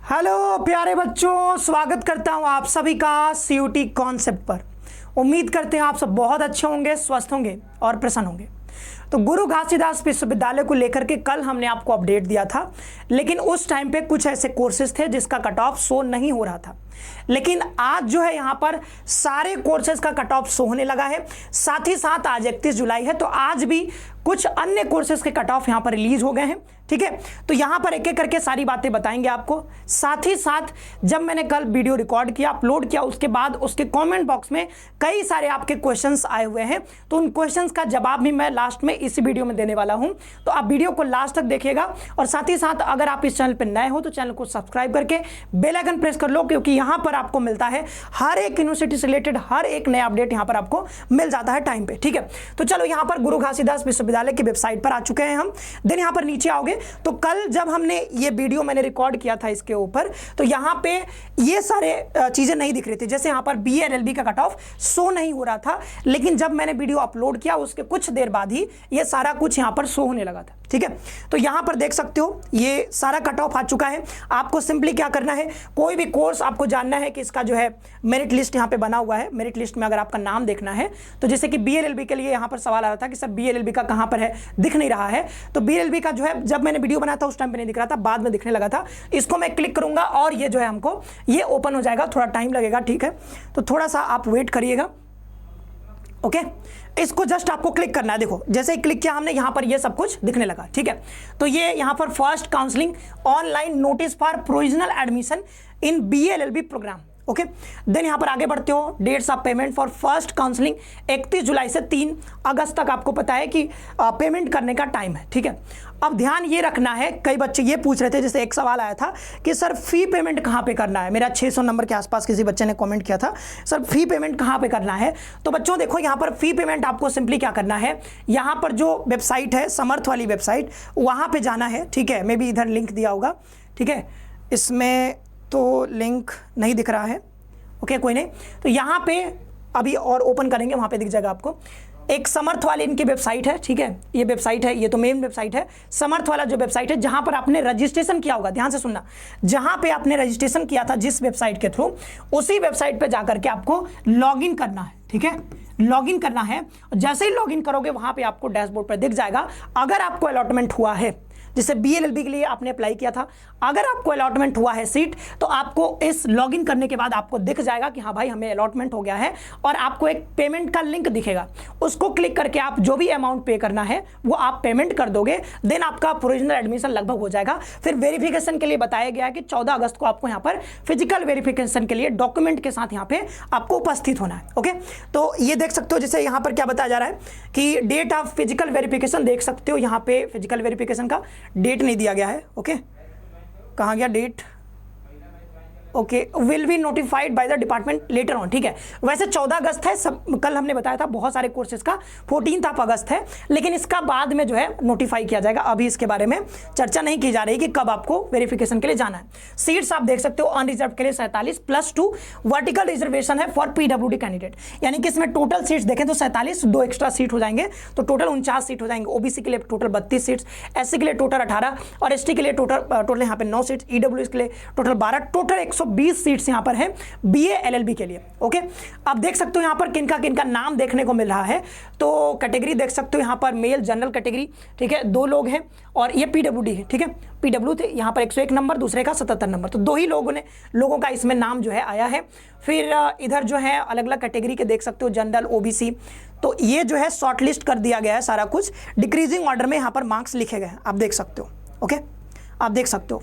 Hello प्यारे बच्चों, स्वागत करता हूं आप सभी का सीयूटी कॉन्सेप्ट पर। उम्मीद करते हैं आप सब बहुत अच्छे होंगे, स्वस्थ होंगे और प्रसन्न होंगे। तो गुरु घासीदास विश्वविद्यालय को लेकर के कल हमने आपको अपडेट दिया था, लेकिन उस टाइम पे कुछ ऐसे कोर्सेज थे जिसका कट ऑफ शो नहीं हो रहा था। लेकिन आज जो है यहाँ पर सारे कोर्सेज का कट ऑफ शो होने लगा है। साथ ही साथ आज 31 जुलाई है, तो आज भी कुछ अन्य कोर्सेज के कट ऑफ यहाँ पर रिलीज हो गए हैं। ठीक है, तो यहाँ पर एक एक करके सारी बातें बताएंगे आपको। साथ ही साथ जब मैंने कल वीडियो रिकॉर्ड किया, अपलोड किया, उसके बाद उसके कमेंट बॉक्स में कई सारे आपके क्वेश्चंस आए हुए हैं, तो उन क्वेश्चंस का जवाब भी मैं लास्ट में इसी वीडियो में देने वाला हूं। तो आप वीडियो को लास्ट तक देखिएगा। और साथ ही साथ अगर आप इस चैनल पर नए हो तो चैनल को सब्सक्राइब करके बेल आइकन प्रेस कर लो, क्योंकि यहाँ पर आपको मिलता है हर एक यूनिवर्सिटी से रिलेटेड हर एक नया अपडेट यहाँ पर आपको मिल जाता है टाइम पे। ठीक है, तो चलो यहाँ पर गुरु घासीदास विश्वविद्यालय की वेबसाइट पर आ चुके हैं हम। देन यहाँ पर नीचे आओगे तो कल जब हमने ये वीडियो मैंने रिकॉर्ड किया था इसके ऊपर, तो यहाँ पे ये सारे चीजें नहीं दिख रही थी। जैसे यहाँ पर BA LLB का कट ऑफ शो नहीं हो रहा था, लेकिन जब मैंने वीडियो अपलोड किया उसके कुछ देर बाद ही ये सारा कुछ यहाँ पर शो होने लगा था। ठीक है, तो यहाँ पर देख सकते हो ये सारा कट ऑफ आ चुका है। आपको सिंपली क्या करना है, कोई भी कोर्स आपको जानना है कि इसका जो है मेरिट लिस्ट यहाँ पे बना हुआ है। मेरिट लिस्ट में अगर आपका नाम देखना है तो जैसे कि BA LLB के लिए यहाँ पर सवाल आ रहा था कि सर BA LLB का कहाँ पर है, दिख नहीं रहा है। तो BA LLB का जो है जब मैंने वीडियो बनाया था उस टाइम पे नहीं दिख रहा था, बाद में दिखने लगा था। इसको मैं क्लिक करूंगा और ये जो है हमको ये ओपन हो जाएगा, थोड़ा टाइम लगेगा। ठीक है, तो थोड़ा सा आप वेट करिएगा। ओके, इसको जस्ट आपको क्लिक करना है। देखो जैसे ही क्लिक किया हमने, यहां पर ये सब कुछ दिखने लगा। ठीक है, तो ये यहां पर first counselling online notice for provisional admission in BA LLB प्रोग्राम। ओके, देन यहां पर आगे बढ़ते हो। Dates of payment for first counselling 31 जुलाई से 3 अगस्त तक आपको पता है कि पेमेंट करने का टाइम है। ठीक है, अब ध्यान ये रखना है, कई बच्चे ये पूछ रहे थे, जैसे एक सवाल आया था कि सर फी पेमेंट कहाँ पे करना है। मेरा 600 नंबर के आसपास किसी बच्चे ने कमेंट किया था, सर फी पेमेंट कहाँ पे करना है। तो बच्चों देखो यहाँ पर फी पेमेंट आपको सिंपली क्या करना है, यहाँ पर जो वेबसाइट है समर्थ वाली वेबसाइट, वहाँ पे जाना है। ठीक है, मे बी इधर लिंक दिया होगा। ठीक है, इसमें तो लिंक नहीं दिख रहा है। ओके, कोई नहीं, तो यहाँ पे अभी और ओपन करेंगे, वहाँ पे दिख जाएगा आपको। एक समर्थ वाली इनकी वेबसाइट है। ठीक है, ये वेबसाइट है, ये तो मेन वेबसाइट है। समर्थ वाला जो वेबसाइट है जहाँ पर आपने रजिस्ट्रेशन किया होगा, ध्यान से सुनना, जहाँ पे आपने रजिस्ट्रेशन किया था जिस वेबसाइट के थ्रू, उसी वेबसाइट पे जाकर के आपको लॉगिन करना है। ठीक है, लॉगिन करना है। जैसे ही लॉगिन करोगे वहाँ पे आपको डैशबोर्ड पर दिख जाएगा, अगर आपको अलॉटमेंट हुआ है, जैसे BA LLB के लिए आपने अप्लाई किया था, अगर आपको अलॉटमेंट हुआ है सीट, तो आपको इस लॉगिन करने के बाद आपको दिख जाएगा कि हाँ भाई हमें अलॉटमेंट हो गया है, और आपको एक पेमेंट का लिंक दिखेगा। उसको क्लिक करके आप जो भी अमाउंट पे करना है वो आप पेमेंट कर दोगे। देन आपका प्रोविजनल एडमिशन लगभग हो जाएगा। फिर वेरिफिकेशन के लिए बताया गया है कि 14 अगस्त को आपको यहाँ पर फिजिकल वेरिफिकेशन के लिए डॉक्यूमेंट के साथ यहाँ पे आपको उपस्थित होना है। ओके, तो ये देख सकते हो, जैसे यहाँ पर क्या बताया जा रहा है कि डेट ऑफ फिजिकल वेरिफिकेशन देख सकते हो, यहाँ पे फिजिकल वेरिफिकेशन का डेट नहीं दिया गया है। ओके, कहाँ गया date. Okay, will be notified by the department later on. ठीक है, वैसे 14 अगस्त है, सब कल हमने बताया था, बहुत सारे कोर्सेज का 14 अगस्त है, लेकिन इसका बाद में जो है नोटिफाई किया जाएगा। अभी इसके बारे में चर्चा नहीं की जा रही कि कब आपको वेरिफिकेशन के लिए जाना है। सीट्स आप देख सकते हो, अनरिजर्व के लिए 47 +2 वर्टिकल रिजर्वेशन है फॉर PWD कैंडिडेट, यानी कि इसमें टोटल सीट्स देखें तो 47, 2 एक्स्ट्रा सीट हो जाएंगे, तो टोटल 49 सीट हो जाएंगे। OBC के लिए टोटल 32 सीट्स, SC के लिए टोटल 18 और ST के लिए टोटल यहाँ पे 9 सीट्स, EWS के लिए टोटल 12, टोटल 120 सीट्स यहाँ पर है BA LLB के लिए। ओके, अब देख सकते हो यहाँ पर किनका किनका नाम देखने को मिल रहा है। तो कैटेगरी देख सकते हो यहाँ पर मेल जनरल कैटेगरी। ठीक है, 2 लोग हैं, और ये PWD है। ठीक है, PW थे यहाँ पर 101 नंबर, दूसरे का 77 नंबर, तो 2 ही लोगों का इसमें नाम जो है आया है। फिर इधर जो है अलग अलग कैटेगरी के देख सकते हो, जनरल, OBC, तो ये जो है शॉर्ट लिस्ट कर दिया गया है सारा कुछ, डिक्रीजिंग ऑर्डर में यहाँ पर मार्क्स लिखे गए हैं, आप देख सकते हो। ओके, आप देख सकते हो,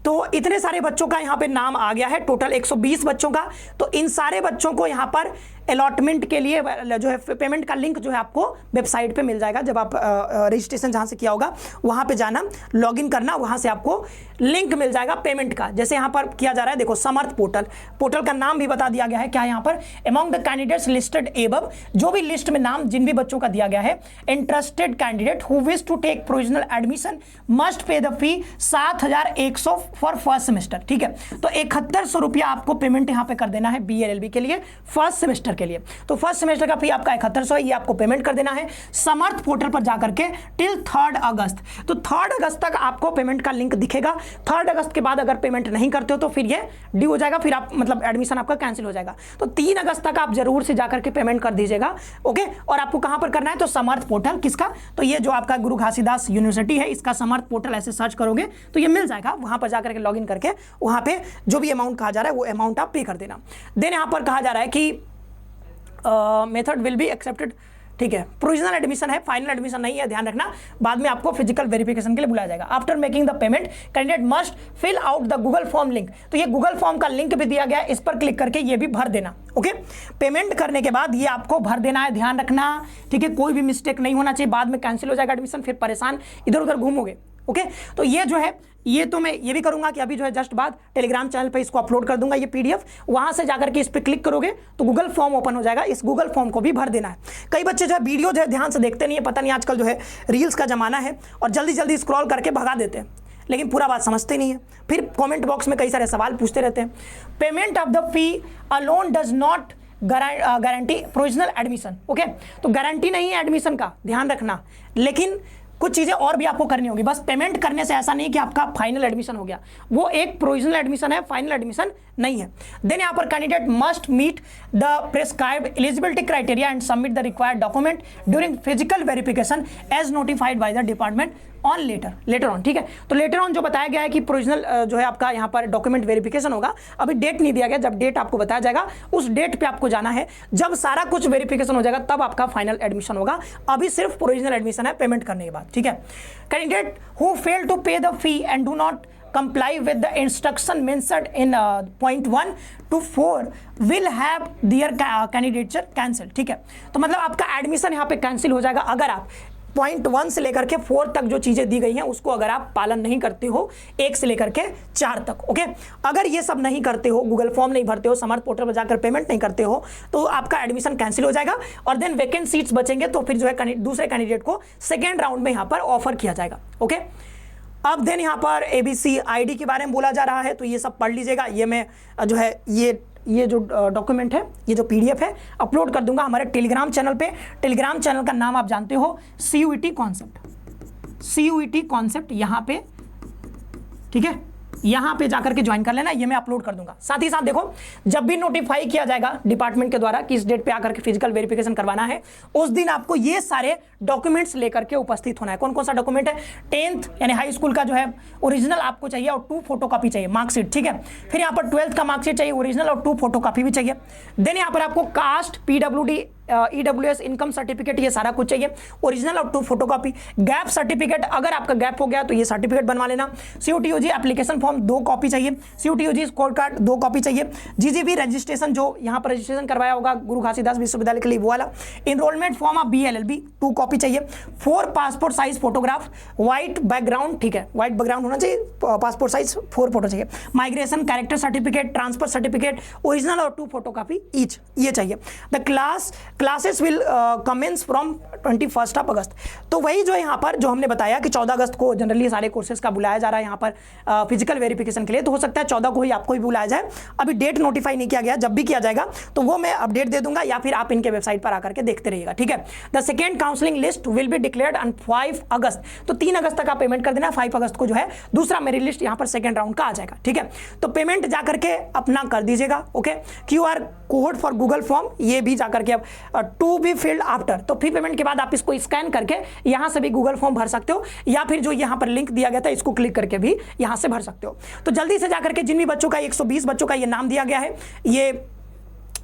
तो इतने सारे बच्चों का यहाँ पे नाम आ गया है, टोटल 120 बच्चों का। तो इन सारे बच्चों को यहाँ पर अलॉटमेंट के लिए जो है पेमेंट का लिंक जो है आपको वेबसाइट पे मिल जाएगा। जब आप रजिस्ट्रेशन जहाँ से किया होगा वहाँ पे जाना, लॉगिन करना, वहाँ से आपको लिंक मिल जाएगा पेमेंट का। जैसे यहाँ पर किया जा रहा है, देखो समर्थ पोर्टल का नाम भी बता दिया गया है। क्या यहाँ पर among the candidates listed above, जो भी लिस्ट में नाम जिन भी बच्चों का दिया गया है, interested candidate who wish to take provisional admission must pay the fee 7100 for first semester. ठीक है, तो 7100 रुपया आपको पेमेंट यहाँ पे कर देना है BA LLB के लिए फर्स्ट सेमेस्टर के लिए। तो फर्स्ट सेमेस्टर का फी आपका 7100 है, ये आपको पेमेंट कर देना है समर्थ पोर्टल पर जाकर के टिल 3 अगस्त। तो 3 अगस्त तक आपको पेमेंट का लिंक दिखेगा। 3 अगस्त के बाद अगर पेमेंट नहीं करते हो तो फिर ये ड्यू हो जाएगा, फिर आप मतलब एडमिशन आपका कैंसिल हो जाएगा। तो 3 अगस्त तक आप जरूर से जाकर के पेमेंट कर दीजिएगा। ओके, और आपको कहां पर करना है, तो समर्थ पोर्टल किसका, तो ये जो आपका गुरु घासीदास यूनिवर्सिटी है इसका समर्थ पोर्टल ऐसे सर्च करोगे तो ये मिल जाएगा। वहां पर जाकर के लॉगिन करके वहां पे जो भी अमाउंट कहा जा रहा है वो अमाउंट आप पे कर देना। देन यहां पर कहा जा रहा है कि मेथड विल बी एक्सेप्टेड, ठीक है, प्रोविजनल एडमिशन है, फाइनल एडमिशन नहीं है, ध्यान रखना। बाद में आपको फिजिकल वेरिफिकेशन के लिए बुलाया जाएगा। After making the payment candidate must fill out the Google form link. तो ये गूगल फॉर्म का लिंक भी दिया गया है, इस पर क्लिक करके ये भी भर देना। ओके, पेमेंट करने के बाद ये आपको भर देना है, ध्यान रखना, ठीक है, कोई भी मिस्टेक नहीं होना चाहिए, बाद में कैंसिल हो जाएगा एडमिशन, फिर परेशान इधर उधर घूमोगे। ओके, तो ये जो है ये तो मैं ये भी करूंगा कि अभी जो है जस्ट बाद टेलीग्राम चैनल पे इसको अपलोड कर दूंगा ये पीडीएफ, वहां से जाकर के इस पे क्लिक करोगे तो गूगल फॉर्म ओपन हो जाएगा। इस गूगल फॉर्म को भी भर देना है। कई बच्चे जो है वीडियो जो है ध्यान से देखते नहीं है, पता नहीं आजकल जो है रील्स का जमाना है और जल्दी जल्दी स्क्रॉल करके भगा देते हैं, लेकिन पूरा बात समझते नहीं है, फिर कॉमेंट बॉक्स में कई सारे सवाल पूछते रहते हैं। Payment of the fee alone does not guarantee provisional admission. Okay, तो गारंटी नहीं है एडमिशन का, ध्यान रखना, लेकिन कुछ चीजें और भी आपको करनी होगी। बस पेमेंट करने से ऐसा नहीं कि आपका फाइनल एडमिशन हो गया, वो एक प्रोविजनल एडमिशन है, फाइनल एडमिशन नहीं है। देन यहाँ पर candidate must meet the prescribed eligibility criteria and submit the required document during physical verification as notified by the department on later on, ठीक है। तो लेटर ऑन जो बताया गया है कि प्रोविजनल जो है आपका यहाँ पर डॉक्यूमेंट वेरिफिकेशन होगा, अभी डेट नहीं दिया गया, जब डेट आपको बताया जाएगा उस डेट पे आपको जाना है। जब सारा कुछ वेरिफिकेशन हो जाएगा तब आपका फाइनल एडमिशन होगा, अभी सिर्फ प्रोविजनल एडमिशन है पेमेंट करने के बाद, ठीक है। कैंडिडेट हु फेल टू पे the fee and do not comply with the instruction mentioned in point 1 to 4 will have their candidature cancelled, ठीक है। तो मतलब आपका एडमिशन यहाँ पे कैंसिल हो जाएगा अगर आप पॉइंट 1 से लेकर के 4 तक जो चीजें दी गई हैं उसको अगर आप पालन नहीं करते हो, 1 से लेकर के 4 तक। ओके, अगर ये सब नहीं करते हो, गूगल फॉर्म नहीं भरते हो, समर्थ पोर्टल पर जाकर पेमेंट नहीं करते हो, तो आपका एडमिशन कैंसिल हो जाएगा और देन वैकेंट सीट्स बचेंगे तो फिर जो है दूसरे कैंडिडेट को सेकेंड राउंड में यहाँ पर ऑफर किया जाएगा। ओके, अब देन यहाँ पर एबीसी आईडी के बारे में बोला जा रहा है, तो ये सब पढ़ लीजिएगा। ये मैं जो है ये जो डॉक्यूमेंट है, ये जो पीडीएफ है अपलोड कर दूंगा हमारे टेलीग्राम चैनल पे। टेलीग्राम चैनल का नाम आप जानते हो, CUET कॉन्सेप्ट यहाँ पे, ठीक है, यहाँ पे जाकर के ज्वाइन कर लेना, ये मैं अपलोड कर दूंगा। साथ ही साथ देखो, जब भी नोटिफाई किया जाएगा डिपार्टमेंट के द्वारा कि इस डेट पे आकर के फिजिकल वेरिफिकेशन करवाना है, उस दिन आपको ये सारे डॉक्यूमेंट्स लेकर के उपस्थित होना है। कौन कौन सा डॉक्यूमेंट है, 10th यानी हाई स्कूल का जो है ओरिजिनल आपको चाहिए और 2 फोटोकॉपी चाहिए मार्कशीट, ठीक है। फिर यहाँ पर 12th का मार्कशीट चाहिए ओरिजिनल और 2 फोटोकॉपी भी चाहिए। देन यहाँ पर आपको caste, PWD, EWS income certificate, ये सारा कुछ चाहिए ओरिजिनल और 2 फोटोकॉपी। गैप सर्टिफिकेट, अगर आपका गैप हो गया तो ये सर्टिफिकेट बनवा लेना। CUTUG एप्लीकेशन फॉर्म 2 कॉपी चाहिए। CUTUG स्कोर कार्ड 2 कॉपी चाहिए। GGB रजिस्ट्रेशन जो यहाँ पर रजिस्ट्रेशन करवाया होगा गुरु घासीदास विश्वविद्यालय के लिए वो वाला। Enrolment form of BLLB 2 copy चाहिए। 4 passport size photograph, white background, ठीक है, व्हाइट बैकग्राउंड होना चाहिए, पासपोर्ट साइज 4 फोटो चाहिए। Migration character certificate, transfer certificate original और 2 फोटोकॉपी ईच, ये चाहिए। The classes will commence from 21 अगस्त। तो वही जो यहाँ पर जो हमने बताया कि 14 अगस्त को जनरली सारे कोर्सेज का बुलाया जा रहा है यहाँ पर फिजिकल वेरिफिकेशन के लिए, तो हो सकता है 14 को ही आपको भी बुलाया जाए। अभी डेट नोटिफाई नहीं किया गया, जब भी किया जाएगा तो वो मैं अपडेट दे दूंगा या फिर आप इनके वेबसाइट पर आकर के देखते रहिएगा, ठीक है। The second counselling list will be declared on 5 अगस्त। तो 3 अगस्त तक आप पेमेंट कर देना, 5 अगस्त को जो है दूसरा मेरी लिस्ट यहाँ पर सेकेंड राउंड का आ जाएगा, ठीक है। तो पेमेंट जाकर के अपना कर दीजिएगा। Okay, QR code for Google form, ये भी जाकर के अब टू बी फिल्ड आफ्टर, तो फिर पेमेंट के बाद आप इसको स्कैन करके यहाँ से भी गूगल फॉर्म भर सकते हो या फिर जो यहाँ पर लिंक दिया गया था इसको क्लिक करके भी यहाँ से भर सकते हो। तो जल्दी से जाकर के जिन भी बच्चों का 120 बच्चों का ये नाम दिया गया है, ये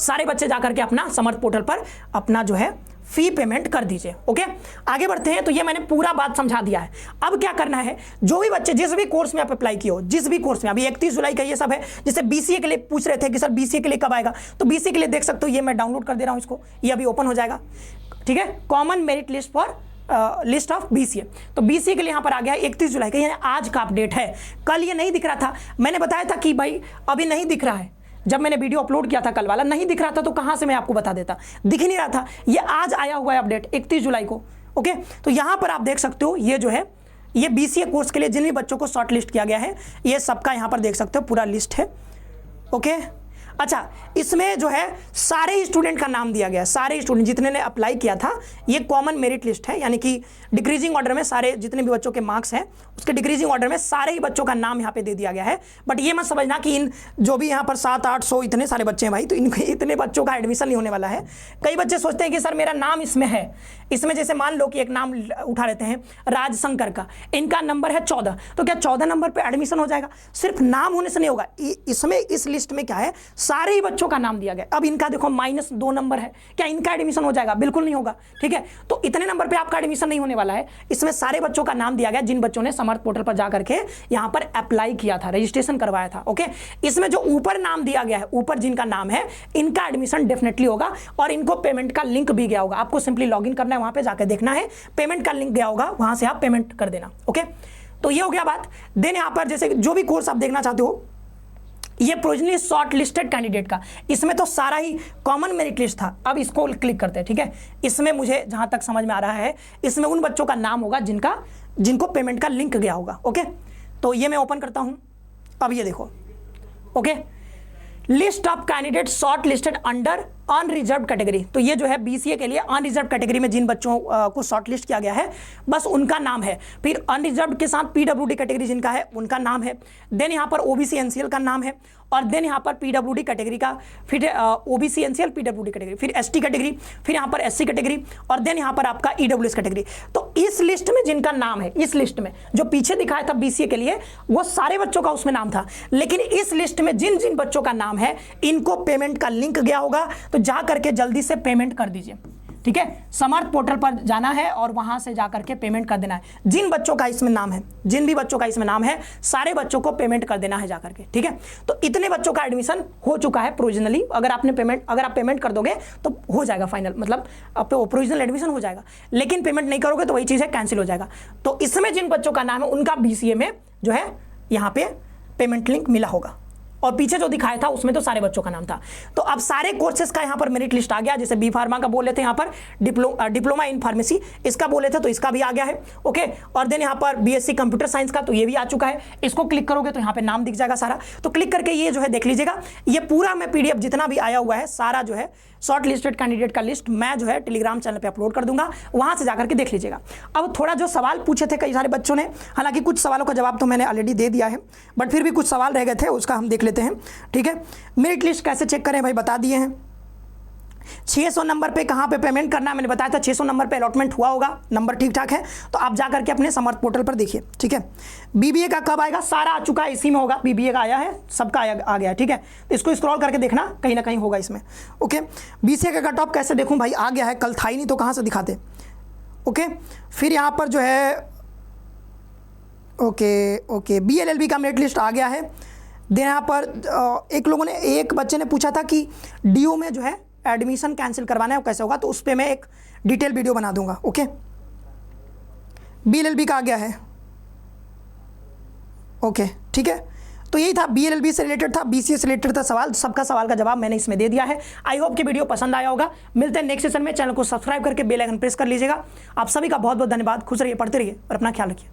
सारे बच्चे जाकर के अपना समर्थ पोर्टल पर अपना जो है फी पेमेंट कर दीजिए। ओके, आगे बढ़ते हैं। तो ये मैंने पूरा बात समझा दिया है। अब क्या करना है, जो भी बच्चे जिस भी कोर्स में आप अप्लाई किए हो, जिस भी कोर्स में, अभी 31 जुलाई का ये सब है, जैसे BCA के लिए पूछ रहे थे कि सर BCA के लिए कब आएगा, तो BCA के लिए देख सकते हो, ये मैं डाउनलोड कर दे रहा हूँ इसको, ये अभी ओपन हो जाएगा, ठीक है। Common merit list for list of BCA, तो BCA के लिए यहाँ पर आ गया 31 जुलाई का, यानी आज का अपडेट है। कल ये नहीं दिख रहा था, मैंने बताया था कि भाई अभी नहीं दिख रहा है, जब मैंने वीडियो अपलोड किया था कल वाला नहीं दिख रहा था, तो कहां से मैं आपको बता देता, दिख ही नहीं रहा था। ये आज आया हुआ है अपडेट 31 जुलाई को। ओके, तो यहां पर आप देख सकते हो, ये जो है ये BCA कोर्स के लिए जिन भी बच्चों को शॉर्ट लिस्ट किया गया है, ये सबका यहां पर देख सकते हो पूरा लिस्ट है। ओके, अच्छा, इसमें जो है सारे ही स्टूडेंट का नाम दिया गया है, सारे स्टूडेंट जितने ने अप्लाई किया था। ये कॉमन मेरिट लिस्ट है, यानी कि डिक्रीजिंग ऑर्डर में सारे जितने भी बच्चों के मार्क्स हैं उसके डिक्रीजिंग ऑर्डर में सारे ही बच्चों का नाम यहाँ पे दे दिया गया है। बट ये मत समझना कि इन जो भी यहाँ पर 700-800 इतने सारे बच्चे हैं भाई, तो इनके इतने बच्चों का एडमिशन नहीं होने वाला है। कई बच्चे सोचते हैं कि सर मेरा नाम इसमें है, इसमें जैसे मान लो कि एक नाम उठा लेते हैं राजशंकर का, इनका नंबर है 14, तो क्या 14 नंबर पे एडमिशन हो जाएगा? सिर्फ नाम होने से नहीं होगा। इसमें इस लिस्ट में क्या है, सारे ही बच्चों का नाम दिया गया। अब इनका देखो -2 नंबर है, क्या इनका एडमिशन हो जाएगा? बिल्कुल नहीं होगा। ठीक है, तो इतने नंबर पे आपका एडमिशन नहीं होने वाला है। इसमें सारे बच्चों का नाम दिया गया जिन बच्चों ने समर्थ पोर्टल पर जाकर के यहाँ पर अप्लाई किया था, रजिस्ट्रेशन करवाया था। ओके, इसमें जो ऊपर नाम दिया गया है, ऊपर जिनका नाम है, इनका एडमिशन डेफिनेटली होगा और इनको पेमेंट का लिंक भी गया होगा। आपको सिंपली लॉगिन करना है, वहां पे जाकर देखना है, पेमेंट का लिंक गया होगा, वहां से आप पेमेंट कर देना। ओके, तो ये हो गया बात। देन यहाँ पर जैसे जो भी कोर्स आप देखना चाहते हो, ये प्रोविजनली शॉर्ट लिस्टेड कैंडिडेट का, इसमें तो सारा ही कॉमन मेरिट लिस्ट था। अब इसको क्लिक करते हैं। ठीक है, इसमें मुझे जहां तक समझ में आ रहा है, इसमें उन बच्चों का नाम होगा जिनको पेमेंट का लिंक गया होगा। ओके, तो ये मैं ओपन करता हूं। अब ये देखो, okay, list of candidate short listed under unreserved category. तो ये जो है बीसीए के लिए अनरिजर्व कैटेगरी में जिन बच्चों को शॉर्ट लिस्ट किया गया है, बस उनका नाम है। फिर अनरिजर्व के साथ पीडब्ल्यूडी कैटेगरी जिनका है उनका नाम है। देन यहाँ पर ओबीसी एनसीएल का नाम है, और देन यहाँ पर पीडब्ल्यूडी कैटेगरी का, फिर ओबीसी एनसीएल पीडब्ल्यूडी कैटेगरी, फिर एसटी कैटेगरी, फिर यहाँ पर एससी कैटेगरी, और देन यहाँ पर आपका ईडब्ल्यूएस कैटेगरी। तो इस लिस्ट में जिनका नाम है, इस लिस्ट में जो पीछे दिखाया था बीसीए के लिए, वो सारे बच्चों का उसमें नाम था। लेकिन इस लिस्ट में जिन जिन बच्चों का नाम है, इनको पेमेंट का लिंक गया होगा, तो जा करके जल्दी से पेमेंट कर दीजिए। ठीक है, समर्थ पोर्टल पर जाना है और वहां से जाकर के पेमेंट कर देना है। जिन बच्चों का इसमें नाम है, जिन भी बच्चों का इसमें नाम है, सारे बच्चों को पेमेंट कर देना है जाकर के। ठीक है, तो इतने बच्चों का एडमिशन हो चुका है प्रोविजनली। अगर आप पेमेंट कर दोगे तो हो जाएगा फाइनल, मतलब प्रोविजनल एडमिशन हो जाएगा। लेकिन पेमेंट नहीं करोगे तो वही चीज है, कैंसिल हो जाएगा। तो इसमें जिन बच्चों का नाम है, उनका बीसीए में जो है यहाँ पे पेमेंट लिंक मिला होगा, और पीछे जो दिखाया था उसमें तो सारे बच्चों का नाम था। तो अब सारे कोर्सेज का यहाँ पर मेरिट लिस्ट आ गया। जैसे बी फार्मा का बोल रहे थे, यहाँ पर डिप्लोमा इन फार्मेसी इसका बोले थे, तो इसका भी आ गया है। ओके, और देन यहाँ पर बीएससी कंप्यूटर साइंस का, तो ये भी आ चुका है। इसको क्लिक करोगे तो यहाँ पे नाम दिख जाएगा सारा, तो क्लिक करके ये जो है देख लीजिएगा। ये पूरा मैं पीडीएफ जितना भी आया हुआ है, सारा जो है शॉर्ट लिस्टेड कैंडिडेट का लिस्ट मैं जो है टेलीग्राम चैनल पे अपलोड कर दूंगा, वहां से जाकर के देख लीजिएगा। अब थोड़ा जो सवाल पूछे थे कई सारे बच्चों ने, हालांकि कुछ सवालों का जवाब तो मैंने ऑलरेडी दे दिया है, बट फिर भी कुछ सवाल रह गए थे, उसका हम देख लेते हैं। ठीक है, मेरिट लिस्ट कैसे चेक करें भाई, बता दिए हैं। 600 नंबर पे कहां पे पेमेंट करना है, मैंने बताया था 600 नंबर पे अलॉटमेंट हुआ होगा, नंबर ठीक ठाक है, तो आप जाकर के अपने समर्थ पोर्टल पर देखिए। ठीक है, बीबीए का कब आएगा, सारा आ चुका है, इसी में होगा। बीबीए का आया है, सबका आ गया है। ठीक है, तो इसको स्क्रॉल करके देखना, कहीं ना कहीं होगा इसमें। ओके, बीसीए का कट ऑफ कैसे देखूं भाई, आ गया है, कल था ही नहीं तो कहां से दिखाते। ओके, फिर यहां पर जो है ओके बीएलएलबी का मेरिट लिस्ट आ गया है। देन यहाँ पर एक बच्चे ने पूछा था कि डीओ में जो है एडमिशन कैंसिल करवाना है, वो कैसे होगा, तो उस पर मैं एक डिटेल वीडियो बना दूंगा। ओके, बीएलएलबी का आ गया है। ओके, ठीक है, तो यही था, बीएलएलबी से रिलेटेड था, बीसीए से रिलेटेड था सवाल। सबका सवाल का जवाब मैंने इसमें दे दिया है। आई होप कि वीडियो पसंद आया होगा। मिलते हैं नेक्स्ट सेशन में। चैनल को सब्सक्राइब करके बेल आइकन प्रेस कर लीजिएगा। आप सभी का बहुत बहुत धन्यवाद। खुश रहिए, पढ़ते रहिए और अपना ख्याल रखिए।